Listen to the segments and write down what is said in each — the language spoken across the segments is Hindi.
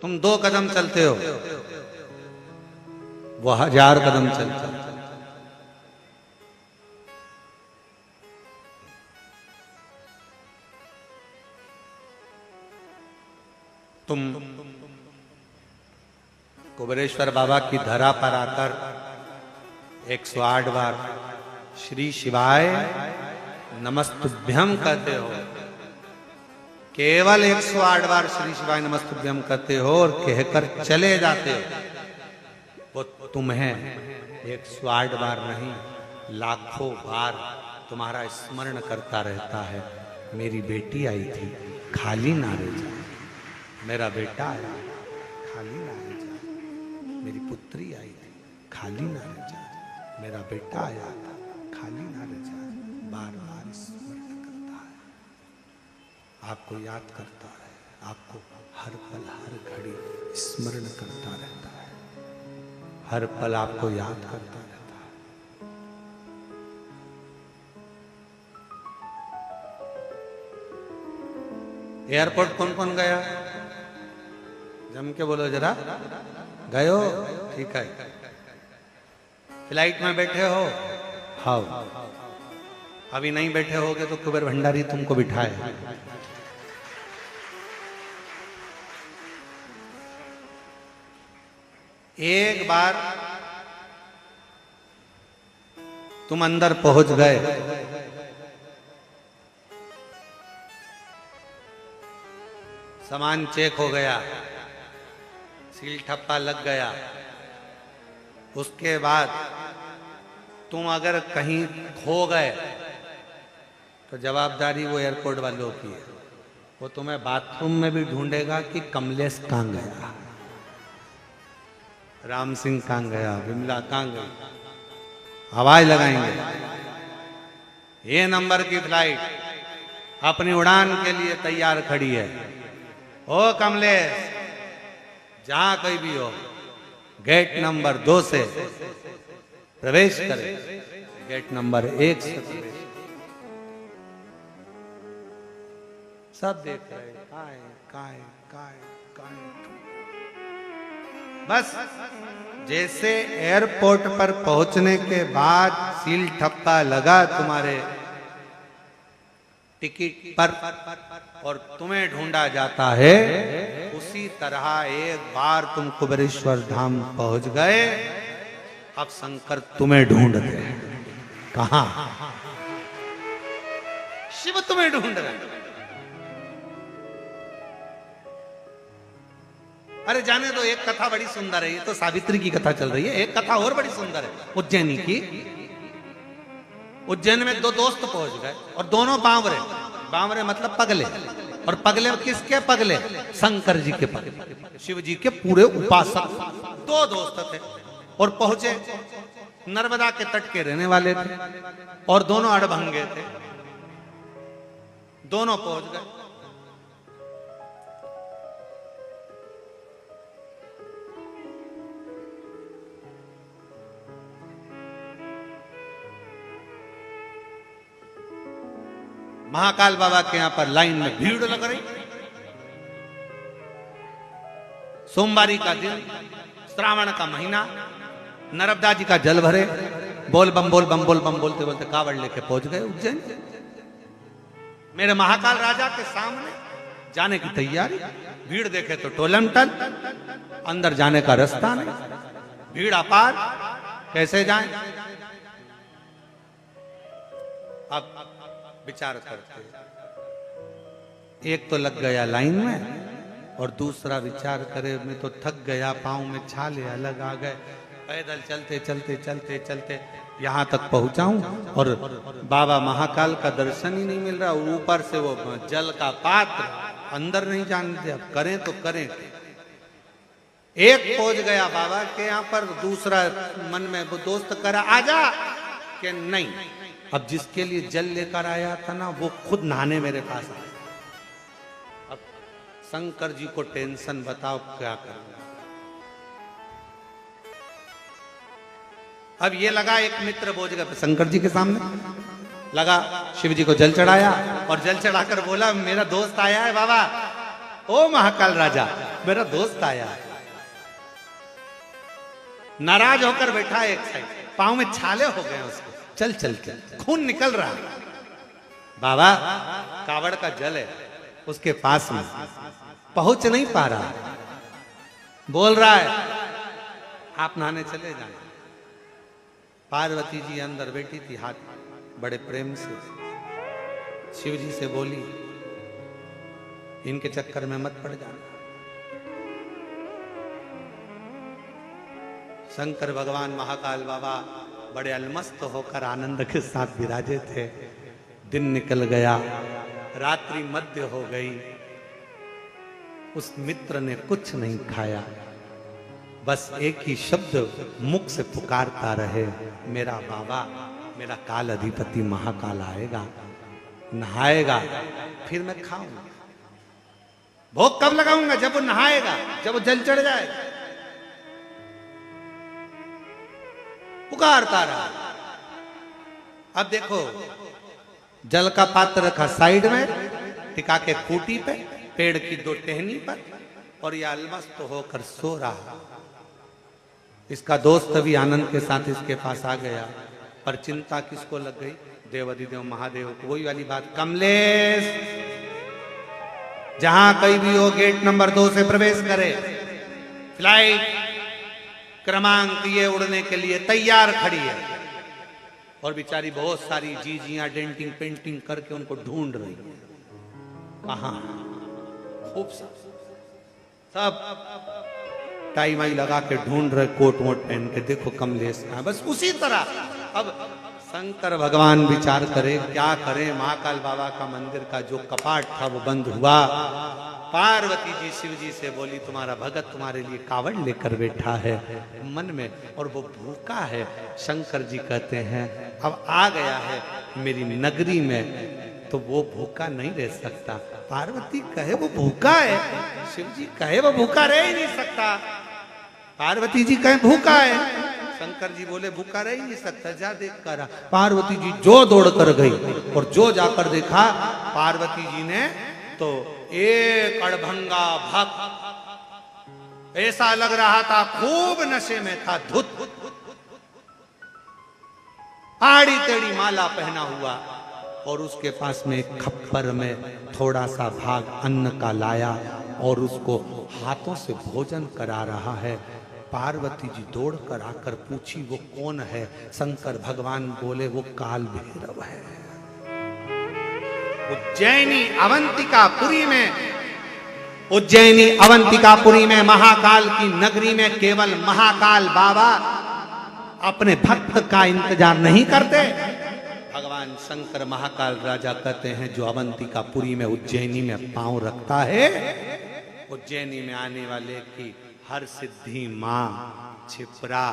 तुम 2 कदम चलते हो, वो 1000 कदम चलता है। तुम कुबेरेश्वर बाबा की धरा पर आकर 108 बार श्री शिवाय नमस्तुभ्यम कहते हो, केवल 108 बार श्री शिवाय नमस्तुभ्यम कहते हो और कहकर चले जाते हो। वो तुम्हें 108 बार नहीं, लाखों बार तुम्हारा स्मरण करता रहता है। मेरी बेटी आई थी, खाली ना रह जा। मेरा बेटा आया, खाली ना रह जा। मेरी पुत्री आई थी, खाली ना रह जा। मेरा बेटा आया था, खाली ना रह जा। बार बार स्मरण करता है, आपको याद करता है, आपको हर पल हर घड़ी स्मरण करता रहता है, हर पल आपको याद करता रहता है। एयरपोर्ट कौन कौन गया? जम के बोलो जरा। गए हो? ठीक है। फ्लाइट में बैठे हो? हाँ। अभी नहीं बैठे होगे तो कुबेर भंडारी तुमको बिठाए। एक बार तुम अंदर पहुंच गए, सामान चेक हो गया, सील ठप्पा लग गया, उसके बाद तुम अगर कहीं खो गए तो जवाबदारी वो एयरपोर्ट वालों की है। वो तुम्हें बाथरूम में भी ढूंढेगा कि कमलेश कहाँ गया, राम सिंह कहाँ गया, विमला कहाँ गई, आवाज लगाएंगे। ये नंबर की फ्लाइट अपनी उड़ान के लिए तैयार खड़ी है। ओ कमलेश, जहां कोई भी हो, गेट नंबर 2 से प्रवेश करे, गेट नंबर 1 से प्रवेश। सब देख रहे हैं, काय काय काय। बस जैसे एयरपोर्ट पर पहुंचने के बाद सील ठप्पा लगा तुम्हारे टिकट पर और तुम्हें ढूंढा जाता है, उसी तरह एक बार तुम कुबेरेश्वर धाम पहुंच गए। अब शंकर तुम्हें ढूंढ रहे हैं। कहां? शिव तुम्हें ढूंढ रहे हैं। अरे जाने दो, एक कथा बड़ी सुंदर है। ये तो सावित्री की कथा चल रही है, एक कथा और बड़ी सुंदर है उज्जैनी की। उज्जैन में 2 दोस्त पहुंच गए और दोनों बावरे, बावरे मतलब पगले। और पगले किसके पगले? शंकर जी के पगले, शिव जी के पूरे उपासक। 2 दोस्त थे और पहुंचे, नर्मदा के तट के रहने वाले थे और दोनों अड़भंगे थे। दोनों पहुंच गए। महाकाल बाबा के यहां पर लाइन में भीड़ लग रही। सोमवारी का दिन, श्रावण का महीना, नर्मदा जी का जल भरे, बोल बम बोल बम बोल बम बोलते बोलते कावड़ लेके पहुंच गए उज्जैन। मेरे महाकाल राजा के सामने जाने की तैयारी। भीड़ देखे तो टोलम टल, अंदर जाने का रास्ता नहीं, भीड़ अपार, कैसे जाएं? अब विचार करते, एक तो लग गया लाइन में और दूसरा विचार करे, मैं तो थक गया, पांव में छाले अलग आ गए, पैदल चलते चलते चलते चलते यहां तक पहुंचाऊं और बाबा महाकाल का दर्शन ही नहीं मिल रहा। ऊपर से वो जल का पात्र, अंदर नहीं जानते, अब करें तो करें। एक पहुंच गया बाबा के यहां पर, दूसरा मन में वो दोस्त करा आजा कि नहीं। अब जिसके लिए जल लेकर आया था ना, वो खुद नहाने मेरे पास आया। अब शंकर जी को टेंशन, बताओ क्या करना। अब ये लगा, एक मित्र बोझ गया शंकर जी के सामने लगा, शिव जी को जल चढ़ाया और जल चढ़ाकर बोला, मेरा दोस्त आया है बाबा, ओ महाकाल राजा, मेरा दोस्त आया, नाराज होकर बैठा एक साइड, पांव में छाले हो गए उसके, चल चल के खून निकल रहा है। बाबा कावड़ का जल है उसके पास में, पहुंच नहीं पा रहा, बोल रहा है आप नहाने चले जाए। पार्वती जी अंदर बैठी थी, हाथ बड़े प्रेम से शिव जी से बोली इनके चक्कर में मत पड़ जाना। शंकर भगवान महाकाल बाबा बड़े अलमस्त होकर आनंद के साथ विराजे थे। दिन निकल गया, रात्रि मध्य हो गई, उस मित्र ने कुछ नहीं खाया, बस एक ही शब्द मुख से पुकारता रहे, मेरा बाबा, मेरा काल अधिपति महाकाल आएगा, नहाएगा, फिर मैं खाऊंगा। भोग कब लगाऊंगा? जब वो नहाएगा, जब वो जल चढ़ जाएगा। पुकारता रहा। अब देखो, जल का पात्र रखा साइड में, टिका के खूंटी पे, पेड़ की दो टहनी पर, और यह अलमस्त होकर सो रहा। इसका दोस्त भी आनंद के साथ इसके पास आ गया, पर चिंता किसको लग गई? देवाधिदेव महादेव को। वही वाली बात, कमलेश जहां कहीं भी हो गेट नंबर 2 से प्रवेश करे, फ्लाइट क्रमांक ये उड़ने के लिए तैयार खड़ी है, और बेचारी बहुत सारी जीजियां डेंटिंग पेंटिंग करके उनको ढूंढ रही है। कहां? खूब सब टाई माई लगा के ढूंढ रहे, कोट वोट पहन के, देखो कमलेश कहां। बस उसी तरह अब शंकर भगवान विचार करे क्या करे। महाकाल बाबा का मंदिर का जो कपाट था वो बंद हुआ। पार्वती जी शिव जी से बोली, तुम्हारा भगत तुम्हारे लिए कावड़ लेकर बैठा है मन में, और वो भूखा है। शंकर जी कहते हैं अब आ गया है मेरी नगरी में, तो वो भूखा नहीं रह सकता। पार्वती कहे वो भूखा है, शिव जी कहे वो भूखा रह ही नहीं सकता। पार्वती जी कहे भूखा है, शंकर जी बोले भूखा रह ही नहीं सकता, जा देख कर। पार्वती जी जो दौड़ कर गई, और जो जाकर देखा पार्वती जी ने, तो एक अड़भंगा भक्त ऐसा लग रहा था खूब नशे में था, धुत, आड़ी टेढ़ी माला पहना हुआ, और उसके पास में एक खप्पर में थोड़ा सा भाग अन्न का लाया, और उसको हाथों से भोजन करा रहा है। पार्वती जी दौड़ कर आकर पूछी वो कौन है? शंकर भगवान बोले वो काल भैरव है। उज्जैनी अवंतिकापुरी में, उज्जैनी अवंतिकापुरी में महाकाल की नगरी में केवल महाकाल बाबा अपने भक्त का इंतजार नहीं करते। भगवान शंकर महाकाल राजा कहते हैं जो अवंतिकापुरी में उज्जैनी में पांव रखता है, उज्जैनी में आने वाले की हर सिद्धि मां छिपरा,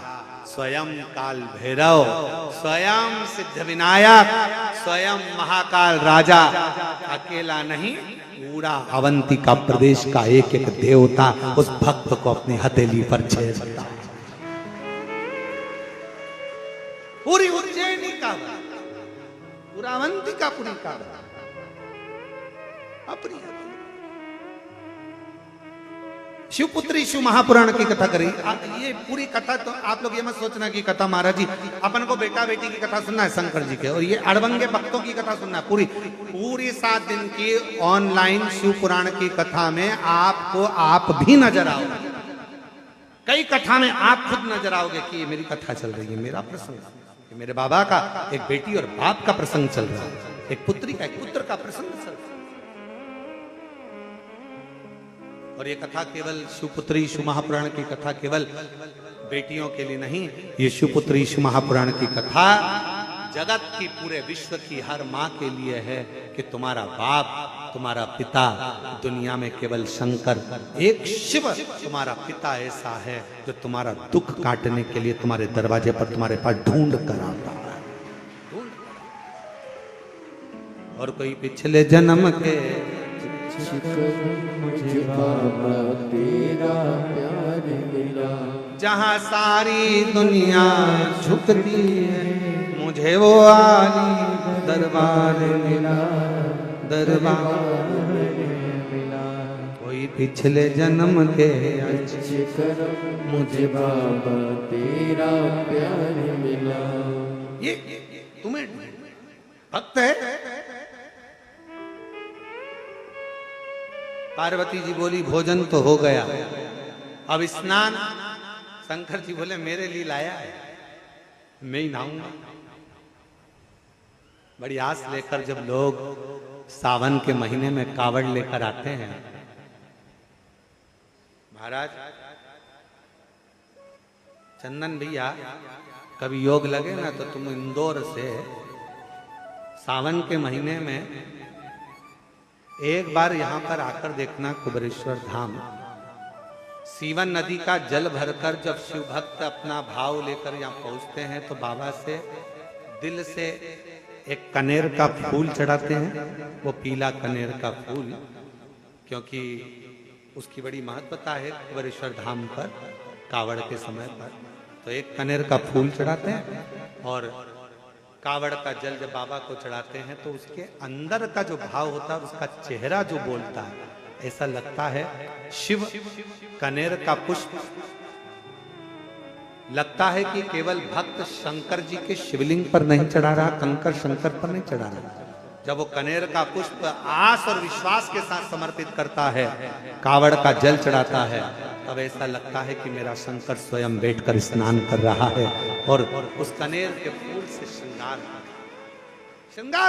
स्वयं काल भैरव, स्वयं सिद्ध विनायक, स्वयं महाकाल राजा, अकेला नहीं, पूरा अवंतिका प्रदेश का एक एक देवता उस भक्त को अपनी हथेली पर छेड़ता। पूरी उज्जैनी का, पूरा अवंतिकापुरी का अपनी शिवपुत्री शिव महापुराण की कथा करी। ये पूरी कथा तो आप लोग ये मत सोचना कि कथा महाराज जी अपन को बेटा बेटी की कथा सुनना है शंकर जी के, और ये अड़बंगे भक्तों की कथा सुनना है। पूरी 7 दिन की ऑनलाइन शिव पुराण की कथा में आपको आप भी नजर आओगे। कई कथा में आप खुद नजर आओगे कि ये मेरी कथा चल रही है, मेरा प्रसंग, मेरे बाबा का एक बेटी और बाप का प्रसंग चल रहा है, एक पुत्री का एक पुत्र का प्रसंग चल रहा है। और ये कथा केवल शिवपुत्री शिव महापुराण की कथा केवल बेटियों के लिए नहीं, ये शिवपुत्री शिव महापुराण की कथा जगत की, पूरे विश्व की हर माँ के लिए है कि तुम्हारा बाप, तुम्हारा पिता, दुनिया में केवल शंकर, एक शिव तुम्हारा पिता ऐसा है जो तुम्हारा दुख काटने के लिए तुम्हारे दरवाजे पर तुम्हारे पास ढूंढ कर आता है। और कोई पिछले जन्म के मुझे बाबा तेरा प्यार मिला, जहाँ सारी दुनिया झुकती है, मुझे वो आली दरबार मिला, दरबार मिला। कोई पिछले जन्म के अच्छे कर्म मुझे बाबा तेरा प्यार मिला। ये तुम्हें भक्त है। पार्वती जी बोली भोजन तो हो गया, अब स्नान। शंकर जी बोले मेरे लिए लाया है, मैं ही नहाऊंगा। बड़ी आस लेकर जब लोग सावन के महीने में कावड़ लेकर आते हैं, महाराज चंदन भैया कभी योग लगे ना तो तुम इंदौर से सावन के महीने में एक बार यहां पर आकर देखना। कुबेरेश्वर धाम सीवन नदी का जल भरकर जब शिव भक्त अपना भाव लेकर यहाँ पहुंचते हैं तो बाबा से दिल से एक कनेर का फूल चढ़ाते हैं। वो पीला कनेर का फूल, क्योंकि उसकी बड़ी महत्वता है कुबेरेश्वर धाम पर कावड़ के समय पर। तो एक कनेर का फूल चढ़ाते हैं और कावड़ का जल जब बाबा को चढ़ाते हैं तो उसके अंदर का जो भाव होता है, उसका चेहरा जो बोलता है, ऐसा लगता है शिव कनेर का पुष्प लगता है कि केवल भक्त शंकर जी के शिवलिंग पर नहीं चढ़ा रहा, कंकर शंकर पर नहीं चढ़ा रहा। जब वो कनेर का पुष्प आस और विश्वास के साथ समर्पित करता है, कावड़ का जल चढ़ाता है, तब ऐसा लगता है कि मेरा शंकर स्वयं बैठकर स्नान कर रहा है और उस कनेर के फूल से श्रृंगार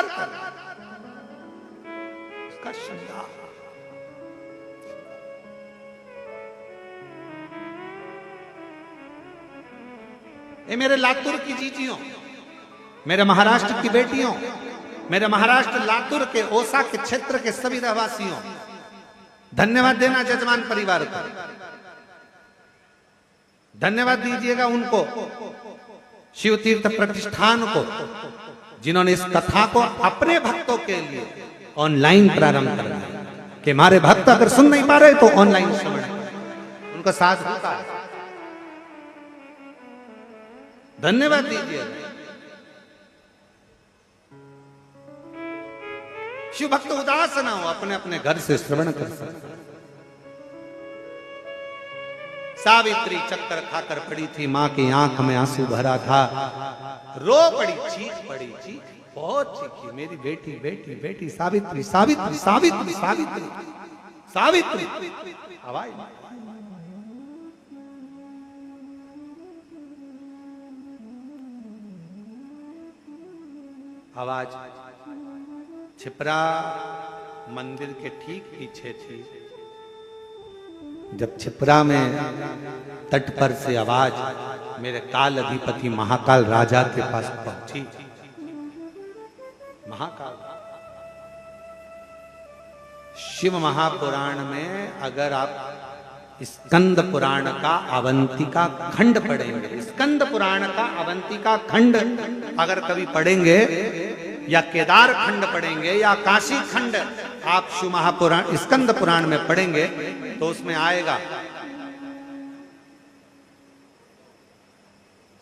कर उसका श्रृंगार। ये मेरे लातूर की जीजियों, मेरे महाराष्ट्र की बेटियों, मेरे महाराष्ट्र लातूर के ओसा के क्षेत्र के सभी रहवासियों, धन्यवाद देना जजमान परिवार को। धन्यवाद दीजिएगा उनको, शिव तीर्थ प्रतिष्ठान को, जिन्होंने इस कथा को अपने भक्तों के लिए ऑनलाइन प्रारंभ कर दिया कि हमारे भक्त अगर सुन नहीं पा रहे तो ऑनलाइन श्रवण उनका साथ होता है। धन्यवाद दीजिए। शिव भक्त उदास ना हो, अपने अपने घर से श्रवण कर सकते। सावित्री चक्कर खाकर पड़ी थी, मां की आंख में आंसू भरा था, रो पड़ी, चीख पड़ी, चीख बहुत चीखी, मेरी बेटी बेटी बेटी सावित्री सावित्री सावित्री सावित्री सावित्री। आवाज आवाज छिपरा मंदिर के ठीक पीछे थी। जब छिपरा में तट पर से आवाज मेरे काल अधिपति महाकाल राजा के पास पहुंची। महाकाल शिव महापुराण में अगर आप स्कंद पुराण का अवंतिका खंड पढ़ेंगे, स्कंद पुराण का अवंतिका खंड अगर कभी पढ़ेंगे या केदार खंड पढ़ेंगे या काशी खंड आप शिव महापुराण स्कंद पुराण में पढ़ेंगे तो उसमें आएगा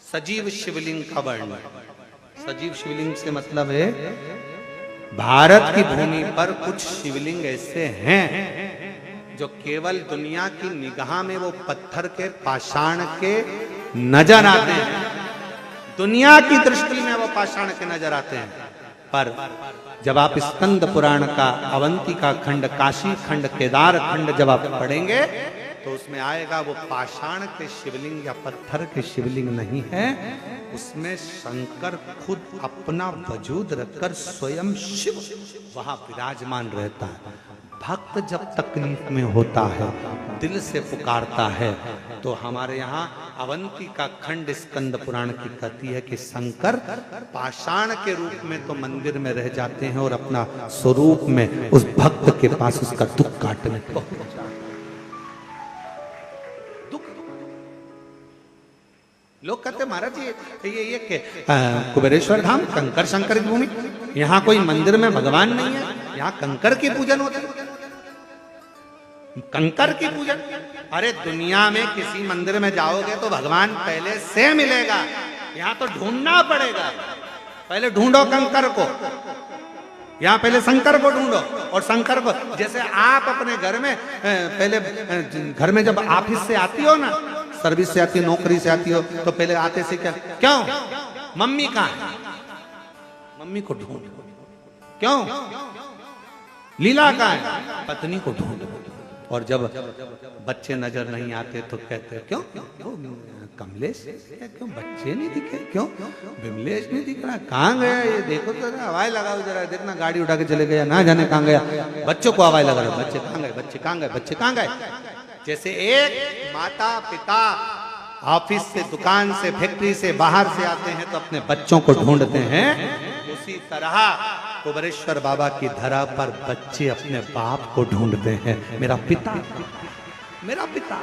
सजीव शिवलिंग का वर्णन। सजीव शिवलिंग से मतलब है भारत की भूमि पर कुछ शिवलिंग ऐसे हैं जो केवल दुनिया की निगाह में वो पत्थर के पाषाण के नजर आते हैं, दुनिया की दृष्टि में वो पाषाण के नजर आते हैं। पर जब आप स्कंद पुराण का अवंतिका खंड, काशी खंड, केदार खंड जब आप पढ़ेंगे तो उसमें आएगा वो पाषाण के शिवलिंग या पत्थर के शिवलिंग नहीं है, उसमें शंकर खुद अपना वजूद रखकर स्वयं शिव वहां विराजमान रहता है। भक्त जब तकलीफ में होता है, दिल से पुकारता है, तो हमारे यहाँ अवंतिका खंड स्कंद पुराण की कहती है कि शंकर पाषाण के रूप में तो मंदिर में रह जाते हैं और अपना स्वरूप में उस भक्त के पास उसका दुख काटने को लोग कहते महाराज जी ये के कुबेरेश्वर धाम कंकर शंकर की भूमि, यहाँ कोई मंदिर में भगवान नहीं है, यहाँ कंकर की पूजन होती है, कंकर की पूजन। अरे दुनिया में किसी मंदिर में जाओगे तो भगवान पहले से मिलेगा, यहाँ तो ढूंढना पड़ेगा, पहले ढूंढो कंकर को। यहां पहले शंकर को ढूंढो, और शंकर को, जैसे आप अपने घर में पहले घर में जब ऑफिस से आती हो ना, सर्विस से आती हो, नौकरी से आती हो, तो पहले आते से क्या, क्यों मम्मी कहां है, मम्मी को ढूंढ, क्यों लीला कहां है, पत्नी को ढूंढ। और जब बच्चे नजर नहीं आते तो कहते हैं क्यों कमलेश, क्यों बच्चे नहीं दिखे, क्यों विमलेश नहीं दिख रहा, कहाँ गया ये, देखो तो हवाई लगाओ जरा, देखना गाड़ी उठा के चले गया, ना जाने कहाँ गया, बच्चों को हवाई लगा रहे, बच्चे कहाँ गए, बच्चे कहाँ गए, बच्चे कहाँ गए। जैसे एक माता पिता ऑफिस से, दुकान से, फैक्ट्री से, बाहर से आते हैं तो अपने बच्चों को ढूंढते हैं, उसी तरह कुबेरेश्वर बाबा की धरा पर बच्चे अपने बाप को ढूंढते हैं, मेरा पिता, मेरा पिता।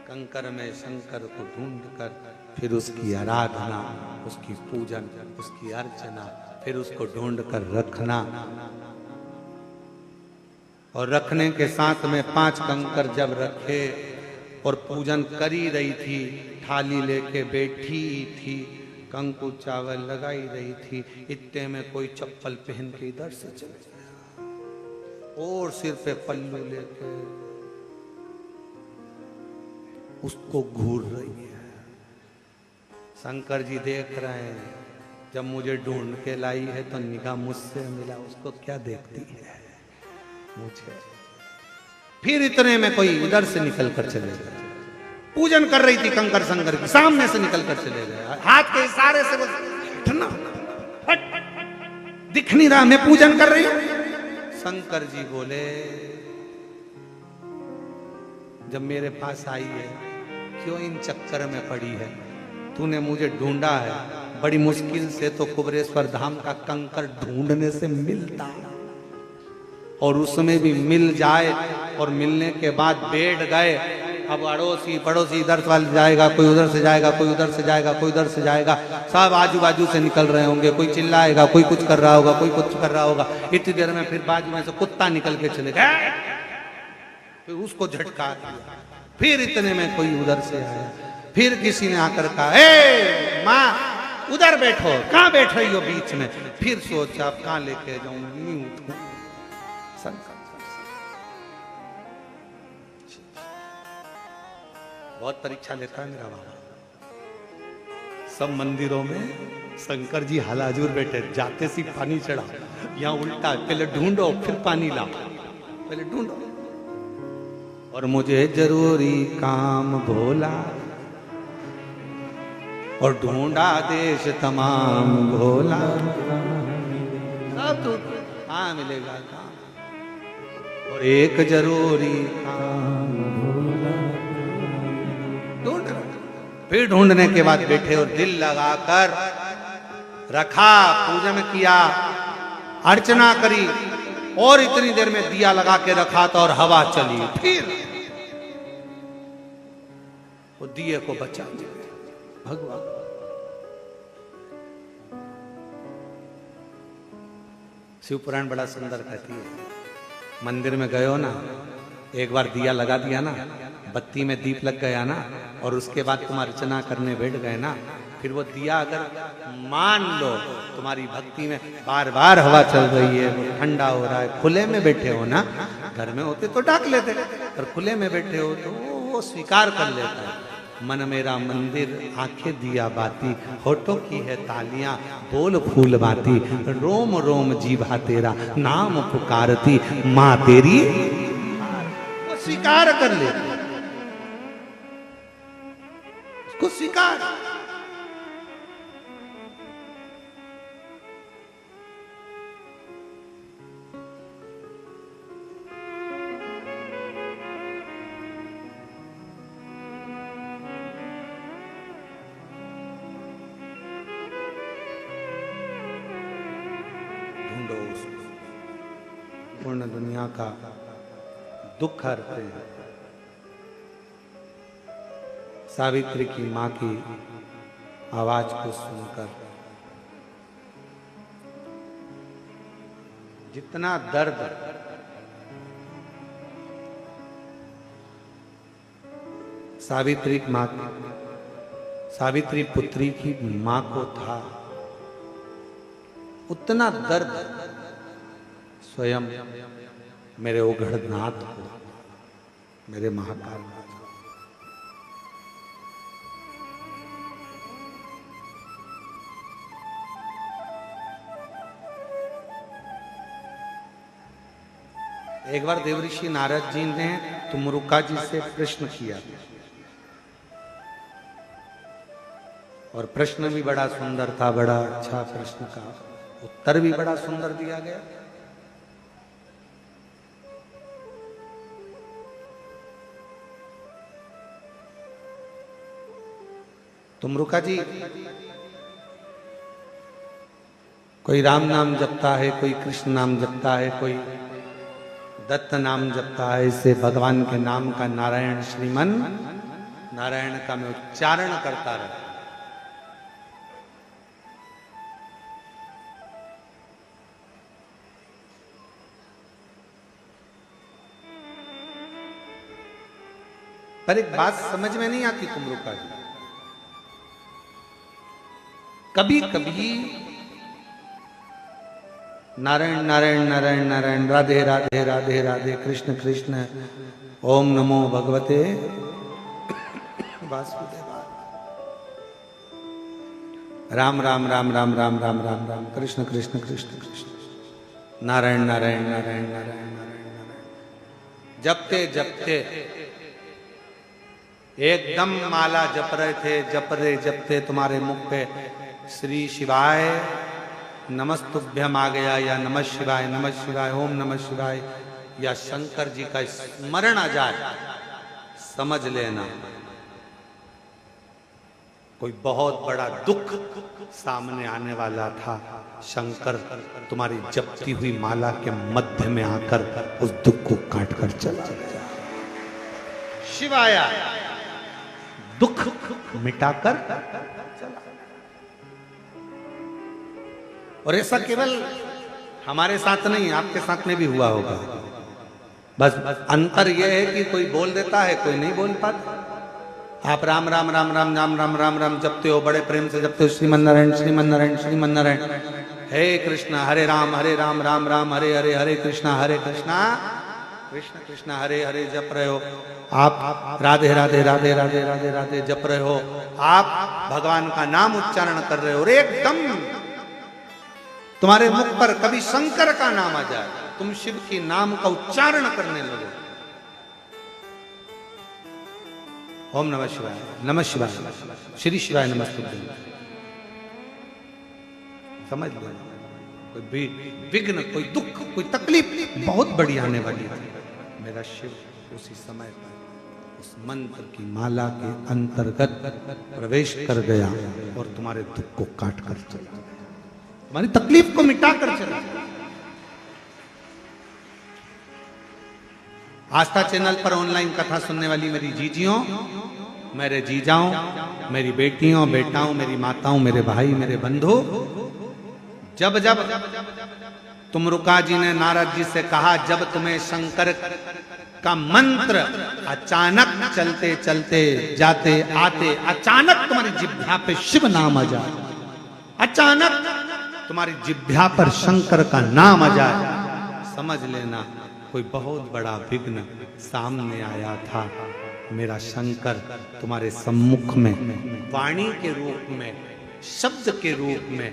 कंकर में शंकर को ढूंढकर फिर उसकी आराधना, उसकी पूजन, उसकी अर्चना, फिर उसको ढूंढकर रखना, और रखने के साथ में 5 कंकर जब रखे और पूजन करी रही थी, थाली लेके बैठी थी, कंकु चावल लगाई रही थी, इतने में कोई चप्पल पहन के इधर से चले गया और सिर पे पल्लू लेके उसको घूर रही है। शंकर जी देख रहे हैं, जब मुझे ढूंढ के लाई है तो निगाह मुझसे मिला, उसको क्या देखती है, मुझे। फिर इतने में कोई इधर से निकल कर चले गए, पूजन कर रही थी कंकर शंकर की, सामने से निकल कर चले गए, हाथ के इशारे से वो हटना, हट, दिख नहीं रहा, मैं पूजन कर रही हूं। शंकर जी बोले, जब मेरे पास आई है क्यों इन चक्कर में पड़ी है, तूने मुझे ढूंढा है, बड़ी मुश्किल से तो कुबेरेश्वर धाम का कंकर ढूंढने से मिलता, और उसमें भी मिल जाए और मिलने के बाद बैठ गए, अब अड़ोसी पड़ोसी इधर से जाएगा, कोई उधर से जाएगा, कोई उधर से जाएगा, कोई उधर से जाएगा, सब आजू बाजू से निकल रहे होंगे, कोई चिल्लाएगा, कोई कुछ कर रहा होगा, कोई कुछ कर रहा होगा, इतनी देर में फिर बाजू में से कुत्ता निकल के चले गए, फिर उसको झटका दिया, फिर इतने में कोई उधर से आया, फिर किसी ने आकर कहा, ए माँ उधर बैठो, कहाँ बैठ रही हो बीच में, फिर सोचा अब कहाँ लेके जाऊं, नहीं उठूं, बहुत परीक्षा लेता है मेरा बाबा। सब मंदिरों में शंकर जी हालाजूर बैठे, जाते सी पानी चढ़ा, यहाँ उल्टा, पहले ढूंढो फिर पानी लाओ, पहले ढूंढो, और मुझे जरूरी काम भोला, और ढूंढा देश तमाम भोला, अब तो हाँ मिलेगा काम, और एक जरूरी काम भोला, फिर ढूंढने के बाद बैठे और दिल लगाकर रखा, पूजन किया, अर्चना करी, और इतनी देर में दिया लगा के रखा था और हवा चली, फिर वो दिए को बचा दिया भगवान। शिव पुराण बड़ा सुंदर कहती है, मंदिर में गए हो ना, एक बार दिया लगा दिया ना, बत्ती में दीप लग गया ना, और उसके बाद तुम अर्चना करने बैठ गए ना, फिर वो दिया अगर मान लो तुम्हारी भक्ति में बार बार हवा चल रही है, वो ठंडा हो रहा है, खुले में बैठे हो ना, घर में होते तो ढक लेते, पर खुले में बैठे हो तो वो स्वीकार कर लेता है। मन मेरा मंदिर, आंखें दिया बाती, होठों की है तालियां, बोल फूल बाती, रोम रोम जीभा तेरा नाम पुकारती, माँ तेरी वो स्वीकार कर लेती, उसको स्वीकार। ढूंढो उसको, पूर्ण दुनिया का दुख हरते हैं। सावित्री की मां की आवाज को सुनकर जितना दर्द सावित्री मां सावित्री पुत्री की मां को था, उतना दर्द स्वयं मेरे ओघड़नाथ को, मेरे महाकाल को। एक बार देवऋषि नारद जी ने तुमरुका जी से प्रश्न किया और प्रश्न भी बड़ा सुंदर था, बड़ा अच्छा प्रश्न का उत्तर भी बड़ा सुंदर दिया गया। तुमरुका जी, कोई राम नाम जपता है, कोई कृष्ण नाम जपता है, कोई दत्त नाम जपता है, इससे भगवान के नाम का नारायण श्रीमन नारायण का मैं उच्चारण करता रहा। पर एक बात समझ में नहीं आती तुमरुका जी, कभी कभी नारायण नारायण नारायण नारायण, राधे राधे राधे राधे, कृष्ण कृष्ण, ओम नमो भगवते वासुदेवाय, राम राम राम राम राम राम राम राम, कृष्ण कृष्ण कृष्ण कृष्ण, नारायण नारायण नारायण नारायण नारायण नारायण, जपते जपते एकदम माला जप रहे थे, जपते तुम्हारे मुख पे श्री शिवाय नमस्तुभ्यम आ गया, या नमः शिवाय ओम नमः शिवाय, या शंकर जी का स्मरण आ जाए, समझ लेना कोई बहुत बड़ा दुख सामने आने वाला था। शंकर तुम्हारी जपती हुई माला के मध्य में आकर उस दुख को काट कर चला गया। शिवाया दुख मिटाकर चला। और ऐसा केवल हमारे साथ नहीं, आपके साथ में भी हुआ होगा। बस अंतर यह है कि कोई बोल देता है, कोई नहीं बोल पाता। आप राम राम राम राम राम राम राम राम जपते हो, बड़े प्रेम से जपते हो, श्रीमन नारायण श्रीमन नारायण श्रीमन नारायण, हे कृष्ण हरे राम राम राम हरे हरे, हरे कृष्णा कृष्ण कृष्ण हरे हरे जप रहे हो। आप राधे राधे राधे राधे राधे राधे जप रहे हो, आप भगवान का नाम उच्चारण कर रहे हो, और एकदम तुम्हारे मुख पर कभी शंकर का नाम आ जाए, तुम शिव की नाम का उच्चारण करने लगो, ओम नमः शिवाय श्री शिवाय नमस्तुभ्यं, समझ लो कोई विघ्न, कोई दुख, कोई तकलीफ बहुत बड़ी आने वाली है, मेरा शिव उसी समय उस मंत्र की माला के अंतर्गत प्रवेश कर गया और तुम्हारे दुख को काट कर चला गया, तुम्हारी तकलीफ को मिटा कर चला गया। आस्था चैनल पर ऑनलाइन कथा सुनने वाली मेरी जीजियों, मेरे जीजाओं, मेरी बेटियों, बेटाओं, मेरी माताओं, मेरे भाई, मेरे बंधु, जब जब तुमरुका जी ने नारद जी से कहा, जब तुम्हें शंकर का मंत्र अचानक चलते चलते जाते आते अचानक तुम्हारी जिह्वा पे शिव नाम आ जाए, अचानक तुम्हारी जिह्वा पर शंकर का नाम आ जाए, समझ लेना कोई बहुत बड़ा विघ्न सामने आया था। मेरा शंकर तुम्हारे सम्मुख में वाणी के रूप में, शब्द के रूप में,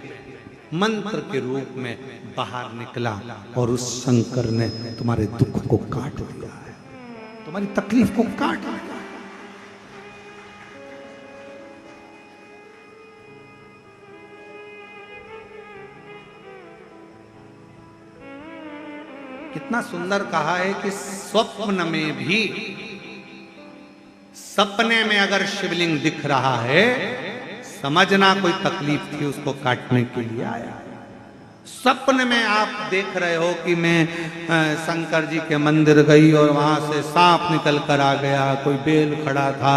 मंत्र के रूप में बाहर निकला और उस शंकर ने तुम्हारे दुख को काट दिया है, तुम्हारी तकलीफ को काट दिया। कितना सुंदर कहा है कि स्वप्न में भी, सपने में अगर शिवलिंग दिख रहा है, समझना कोई तकलीफ थी उसको काटने के लिए आया। सपने में आप देख रहे हो कि मैं शंकर जी के मंदिर गई और वहां से सांप निकल कर आ गया, कोई बेल खड़ा था,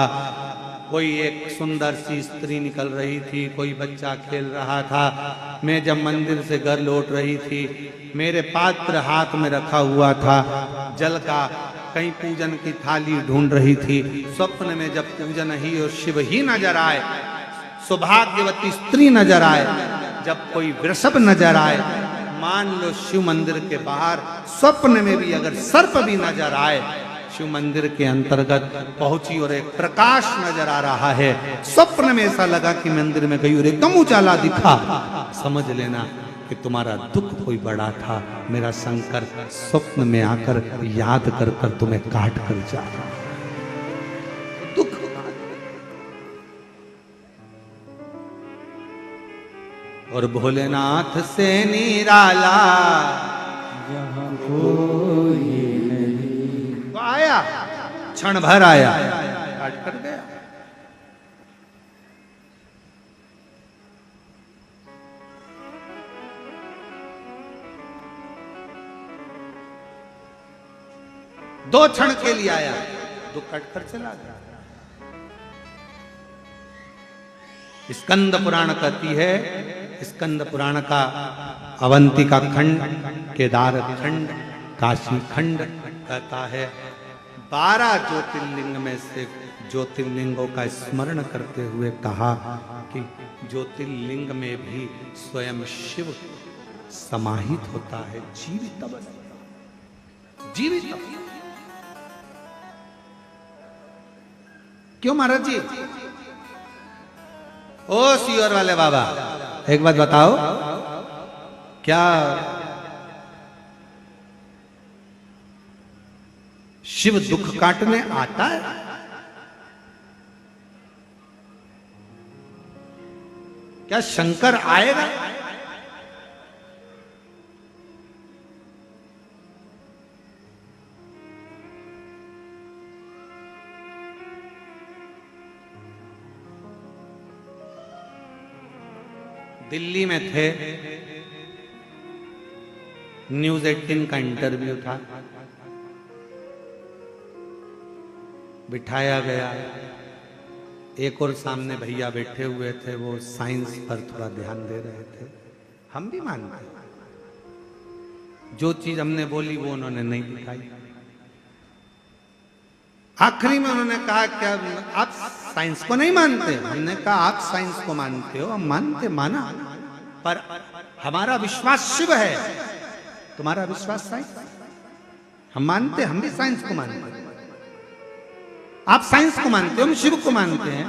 कोई एक सुंदर सी स्त्री निकल रही थी, कोई बच्चा खेल रहा था, मैं जब मंदिर से घर लौट रही थी, मेरे पात्र हाथ में रखा हुआ था जल का, कहीं पूजन की थाली ढूंढ रही थी। स्वप्न में जब पूजन ही और शिव ही नजर आए, सौभाग्यवती स्त्री नजर आए, जब कोई वृषभ नजर आए, मान लो शिव मंदिर के बाहर स्वप्न में भी अगर सर्प भी नजर आए, शिव मंदिर के अंतर्गत पहुंची और एक प्रकाश नजर आ रहा है, स्वप्न में ऐसा लगा कि मंदिर में गई और एकदम उजाला दिखा, समझ लेना कि तुम्हारा दुख कोई बड़ा था, मेरा शंकर स्वप्न में आकर याद कर कर तुम्हें काट कर जा रहा। दुख और भोलेनाथ से निराला यहाँ कोई नहीं। तो आया, क्षण भर आया, काट कर गया। दो क्षण के लिए आया, दुख कट कर चला गया। स्कंद पुराण कहती है, स्कंद पुराण का अवंतिका खंड, केदार खंड, काशी खंड कहता है 12 ज्योतिर्लिंग में से ज्योतिर्लिंगों का स्मरण करते हुए कहा कि ज्योतिर्लिंग में भी स्वयं शिव समाहित होता है, जीवित अवस्था, जीवित अवस्था। क्यों महाराज जी? ओ सियोर वाले बाबा, एक बात बताओ, क्या शिव दुख काटने आता है? क्या शंकर आएगा? दिल्ली में थे, न्यूज 18 का इंटरव्यू था, बिठाया गया, एक और सामने भैया बैठे हुए थे, वो साइंस पर थोड़ा ध्यान दे रहे थे। हम भी मानते हैं, जो चीज हमने बोली वो उन्होंने नहीं दिखाई। आखिरी में उन्होंने कहा क्या आप साइंस को नहीं मानते? हमने कहा आप साइंस को मानते हो, हम मानते, माना, पर हमारा विश्वास शिव है, तुम्हारा विश्वास साइंस। हम मानते, हम भी साइंस को मानते हैं। आप साइंस को मानते हो, हम शिव को मानते हैं।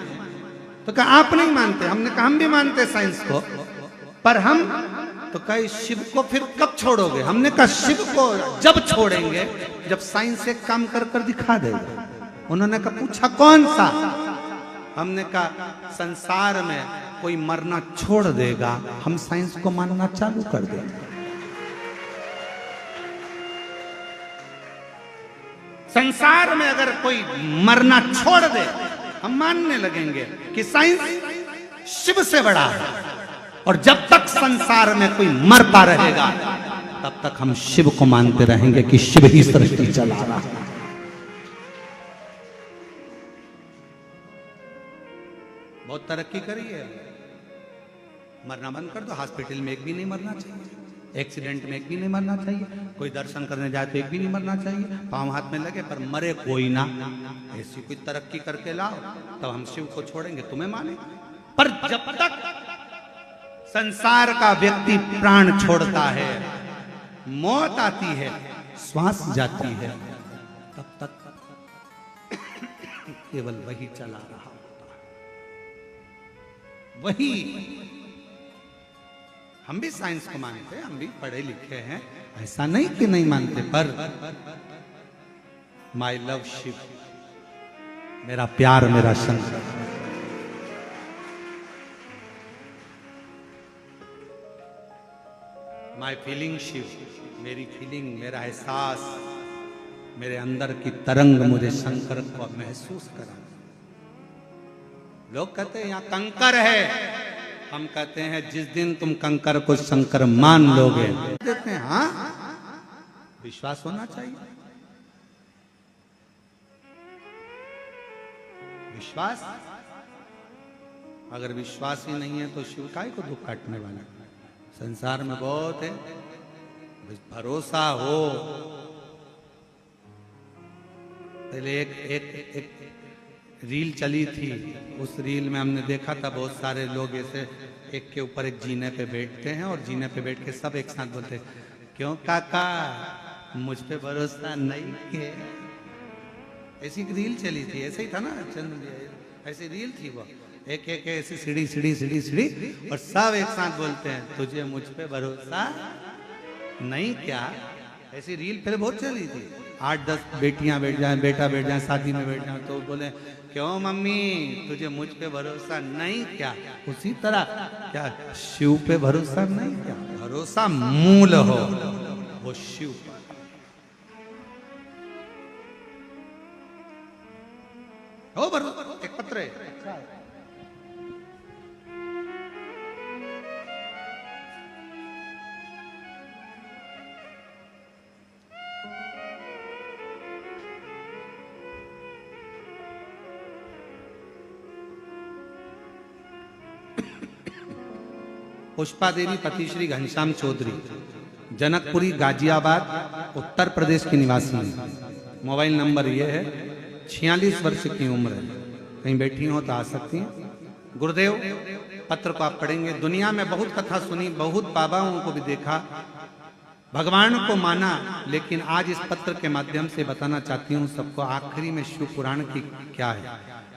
तो कहा आप नहीं मानते, हमने कहा हम भी मानते साइंस को, पर हम तो कहे शिव को फिर कब छोड़ोगे? हमने कहा शिव को जब छोड़ेंगे जब साइंस एक काम कर कर दिखा देगा। उन्होंने कहा पूछा कौन सा? हमने कहा संसार में कोई मरना छोड़ देगा, हम साइंस को मानना चालू कर देंगे। संसार में अगर कोई मरना छोड़ दे, हम मानने लगेंगे कि साइंस शिव से बड़ा है, और जब तक संसार में कोई मरता रहेगा तब तक हम शिव को मानते रहेंगे कि शिव ही सृष्टि चला रहा है। बहुत तरक्की करी है, मरना बंद कर दो, हॉस्पिटल में एक भी नहीं मरना चाहिए, एक्सीडेंट में एक भी नहीं मरना चाहिए, कोई दर्शन करने जाए तो एक भी नहीं मरना चाहिए, पांव हाथ में लगे पर मरे कोई ना। ऐसी कोई तरक्की करके लाओ तब हम शिव को छोड़ेंगे, तुम्हें माने। पर जब तक संसार का व्यक्ति प्राण छोड़ता है, मौत आती है, श्वास जाती है, तब तक केवल वही चला रहा होता है, वही। हम भी साइंस को मानते हैं, हम भी पढ़े लिखे हैं, ऐसा नहीं कि नहीं मानते, पर माई लव शिव, मेरा प्यार, मेरा शंकर, माई फीलिंग शिव, मेरी फीलिंग, मेरा एहसास, मेरे अंदर की तरंग मुझे शंकर को महसूस करा। लोग कहते हैं यहाँ कंकर है, हम कहते हैं जिस दिन तुम कंकर को शंकर मान लोगे, कहते हैं हाँ, विश्वास होना चाहिए। विश्वास, अगर विश्वास ही नहीं है तो शिव काय को दुख काटने वाला। संसार में बहुत है, भरोसा हो। पहले रील चली थी, उस रील में हमने देखा था बहुत सारे लोग ऐसे एक के ऊपर एक जीने पे बैठते हैं और जीने पे बैठ के सब एक साथ बोलते हैं, क्यों काका मुझ पे भरोसा नहीं के। ऐसी एक रील चली थी, ऐसे ही था ना चंद्र, ऐसी रील थी वो, एक एक ऐसी सीढ़ी सीढ़ी सीढ़ी सीढ़ी और सब एक साथ बोलते हैं, तुझे मुझ पे भरोसा नहीं क्या। ऐसी रील पहले बहुत चली थी। 8-10 बेटियां बैठ जाएं, बेटा बैठ जाए, शादी में बैठ जाए तो बोले, क्यों मम्मी तुझे मुझ पे भरोसा नहीं क्या। उसी तरह क्या शिव पे भरोसा नहीं क्या। भरोसा मूल हो वो शिव पर। हो भरोसा। एक पत्र है, पुष्पा देवी पति श्री घनश्याम चौधरी, जनकपुरी गाजियाबाद उत्तर प्रदेश की निवासी है। मोबाइल नंबर ये है, 46 वर्ष की उम्र है। कहीं बैठी हो तो आ सकती हैं। गुरुदेव पत्र को आप पढ़ेंगे। दुनिया में बहुत कथा सुनी, बहुत बाबाओं को भी देखा, भगवान को माना, लेकिन आज इस पत्र के माध्यम से बताना चाहती हूँ सबको आखिरी में शिव पुराण की क्या है।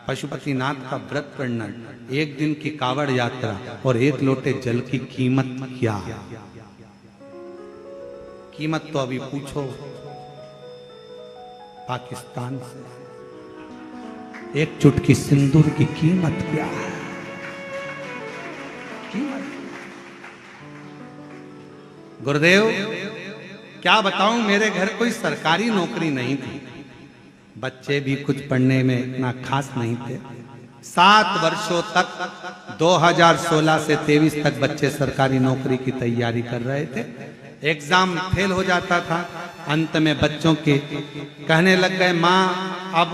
पशुपतिनाथ का व्रत वर्णन, एक दिन की कावड़ यात्रा और एक लोटे जल की कीमत क्या है। कीमत तो अभी पूछो पाकिस्तान से। एक चुटकी सिंदूर की कीमत क्या है। कीमत। गुरुदेव क्या बताऊं, मेरे घर कोई सरकारी नौकरी नहीं थी, बच्चे भी कुछ पढ़ने में इतना खास नहीं थे। 7 वर्षों तक 2016 से 23 तक बच्चे सरकारी नौकरी की तैयारी कर रहे थे। एग्जाम फेल हो जाता था, अंत में बच्चों के कहने लग गए, माँ अब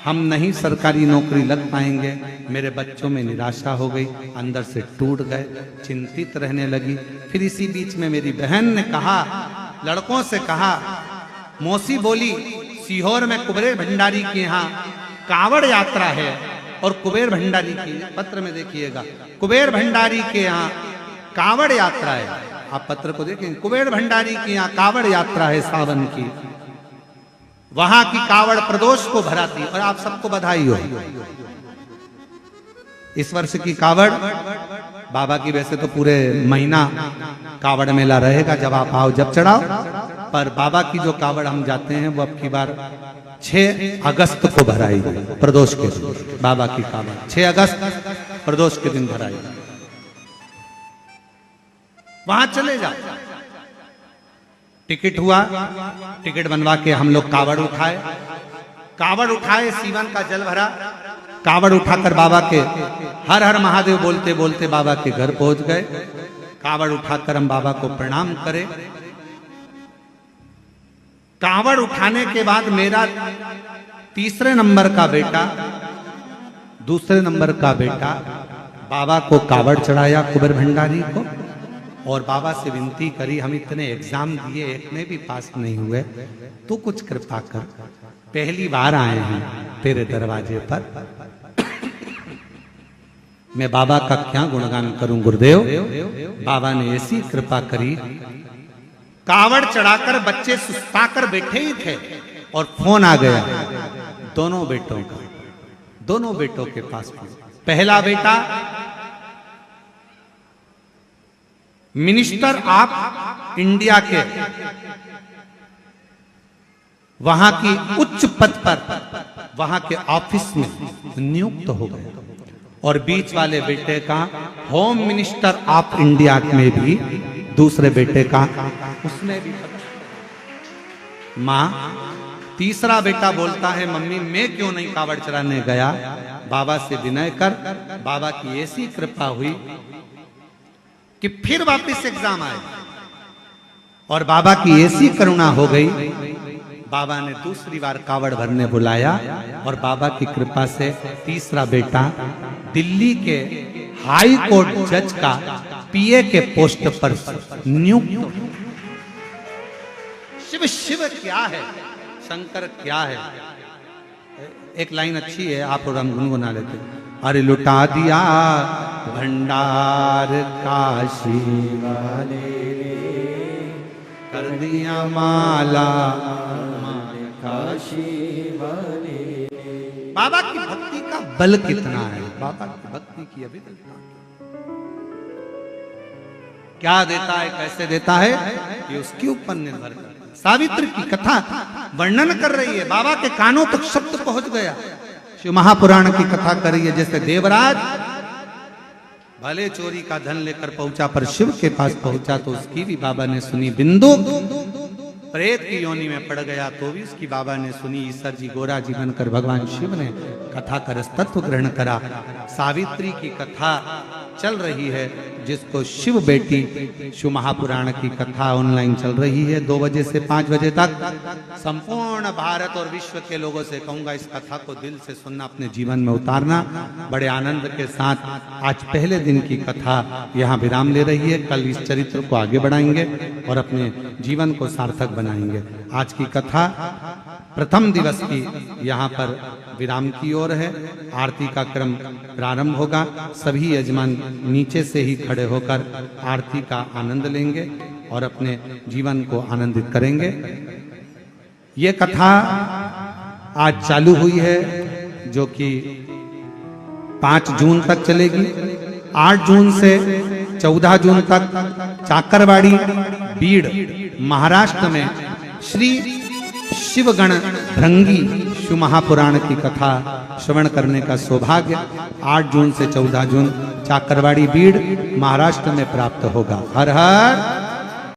हम नहीं सरकारी नौकरी लग पाएंगे। मेरे बच्चों में निराशा हो गई, अंदर से टूट गए, चिंतित रहने लगी। फिर इसी बीच में मेरी बहन ने कहा, लड़कों से कहा, मौसी बोली सीहोर में कुबेर भंडारी के यहाँ कावड़ यात्रा है। और कुबेर भंडारी की पत्र में देखिएगा, कुबेर भंडारी के यहाँ कावड़ यात्रा है। आप पत्र को देखें, कुबेर भंडारी के यहाँ कावड़ यात्रा है सावन की, वहां की कावड़ प्रदोष को भराती। और आप सबको बधाई हो, इस वर्ष की कावड़ बाबा की वैसे तो पूरे महीना कावड़ मेला रहेगा, जब आप आओ जब चढ़ाओ, पर बाबा की जो कावड़ हम जाते हैं वो अब की बार 6 अगस्त को भराई गई, प्रदोष के दिन। बाबा की कावड़ 6 अगस्त प्रदोष के दिन भराई गई। वहां चले जाओ। टिकट हुआ, टिकट बनवा के हम लोग कावड़ उठाए, सीवन का जल भरा, कावड़ उठाकर बाबा के हर हर महादेव बोलते बोलते बाबा के घर पहुंच गए। कावड़ उठाकर हम बाबा को प्रणाम करें। कावड़ उठाने के बाद मेरा तीसरे नंबर का बेटा, दूसरे नंबर का बेटा बाबा को कावड़ चढ़ाया कुबेर भंडारी को, और बाबा से विनती करी, हम इतने एग्जाम दिए, एक में भी पास नहीं हुए, तो कुछ कृपा कर, पहली बार आए हैं तेरे दरवाजे पर, मैं बाबा का क्या गुणगान करूं। गुरुदेव बाबा ने ऐसी कृपा करी, कावड़ चढ़ाकर बच्चे सुस्ताकर बैठे ही थे और फोन आ गया दोनों बेटों का, दोनों बेटों के पास। पहला बेटा मिनिस्टर ऑफ इंडिया के वहां की उच्च पद पर, वहां के ऑफिस में नियुक्त हो गए, और बीच वाले बेटे का होम मिनिस्टर ऑफ इंडिया में भी, दूसरे बेटे का उसमें भी। मां, तीसरा बेटा बोलता है, मम्मी मैं क्यों नहीं कावड़ चढ़ाने गया। बाबा से विनय कर, बाबा की ऐसी कृपा हुई कि फिर वापस एग्जाम आए, और बाबा की ऐसी करुणा हो गई, बाबा ने दूसरी बार कावड़ भरने बुलाया, और बाबा की कृपा से तीसरा बेटा दिल्ली के हाई कोर्ट जज का पीए के पोस्ट पर नियुक्त। शिव शिव क्या है, शंकर क्या है। एक लाइन अच्छी है, आप और हम गुनगुना लेते। अरे लुटा दिया भंडार काशी वाले, कर दिया माला काशी वाले। बाबा की भक्ति का बल कितना है, बाबा की भक्ति की अभिव्यक्ति क्या देता है, कैसे देता है, ये उसके ऊपर निर्भर करता है। सावित्री की कथा वर्णन कर रही है, बाबा के कानों तक शब्द पहुंच गया। शिव महापुराण की कथा कर रही है, जैसे देवराज भले चोरी का धन लेकर पहुंचा, पर शिव के पास पहुंचा तो उसकी भी बाबा ने सुनी। बिंदु प्रेत की योनि में पड़ गया तो भी उसकी बाबा ने सुनी। ईश्वर जी गोरा जी बनकर भगवान शिव ने कथा कर तत्व ग्रहण करा। सावित्री की कथा चल रही है, जिसको शिव बेटी शिव महापुराण की कथा ऑनलाइन चल रही है 2 बजे से 5 बजे तक। संपूर्ण भारत और विश्व के लोगों से कहूंगा इस कथा को दिल से सुनना, अपने जीवन में उतारना। बड़े आनंद के साथ आज पहले दिन की कथा यहाँ विराम ले रही है। कल इस चरित्र को आगे बढ़ाएंगे और अपने जीवन को सार्थक बनाएंगे। आज की कथा प्रथम दिवस की यहाँ पर विराम की ओर है। आरती का क्रम प्रारंभ होगा। सभी यजमान नीचे से ही खड़े होकर आरती का आनंद लेंगे और अपने जीवन को आनंदित करेंगे। ये कथा आज चालू हुई है, जो कि 5 जून तक चलेगी। 8 जून से 14 जून तक चाकरवाड़ी बीड़ महाराष्ट्र में श्री शिवगण भृंगी शिव महापुराण की कथा श्रवण करने का सौभाग्य 8 जून से 14 जून चाकरवाड़ी बीड़ महाराष्ट्र में प्राप्त होगा। हर हर